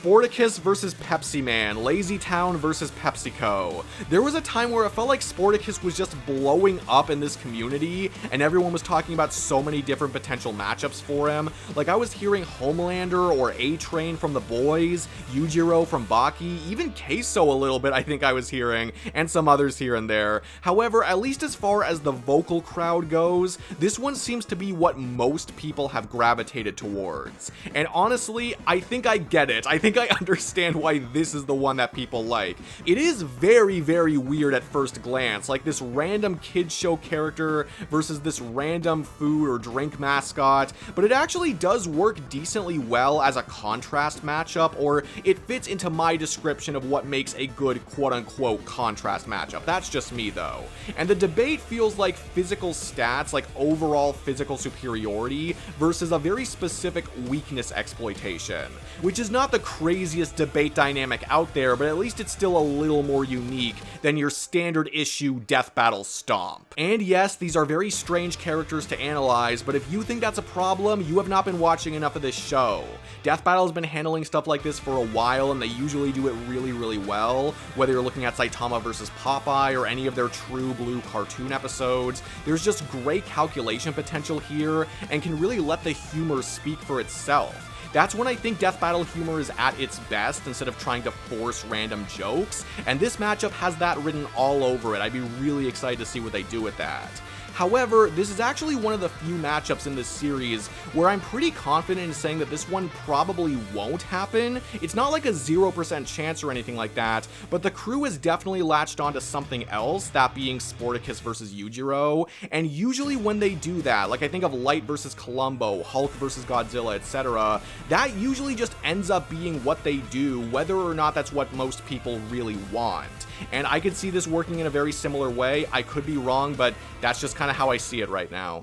Sportacus versus Pepsi Man, LazyTown versus PepsiCo. There was a time where it felt like Sportacus was just blowing up in this community, and everyone was talking about so many different potential matchups for him. Like, I was hearing Homelander or A-Train from the boys, Yujiro from Baki, even Queso a little bit I think I was hearing, and some others here and there. However, at least as far as the vocal crowd goes, this one seems to be what most people have gravitated towards. And honestly, I think I get it. I think I understand why this is the one that people like. It is very, very weird at first glance, like this random kids show character versus this random food or drink mascot, but it actually does work decently well as a contrast matchup, or it fits into my description of what makes a good quote-unquote contrast matchup. That's just me though. And the debate feels like physical stats, like overall physical superiority, versus a very specific weakness exploitation, which is not the craziest debate dynamic out there, but at least it's still a little more unique than your standard issue death battle stomp. And yes, these are very strange characters to analyze, but if you think that's a problem, you have not been watching enough of this show. Death Battle has been handling stuff like this for a while, and they usually do it really, really well, whether you're looking at Saitama vs. Popeye or any of their True Blue cartoon episodes. There's just great calculation potential here, and can really let the humor speak for itself. That's when I think Death Battle humor is at its best, instead of trying to force random jokes, and this matchup has that written all over it. I'd be really excited to see what they do with that. However, this is actually one of the few matchups in this series where I'm pretty confident in saying that this one probably won't happen. It's not like a 0% chance or anything like that, but the crew has definitely latched onto something else, that being Sportacus versus Yujiro, and usually when they do that, like I think of Light versus Columbo, Hulk versus Godzilla, etc., that usually just ends up being what they do, whether or not that's what most people really want. And I could see this working in a very similar way. I could be wrong, but that's just kind of how I see it right now.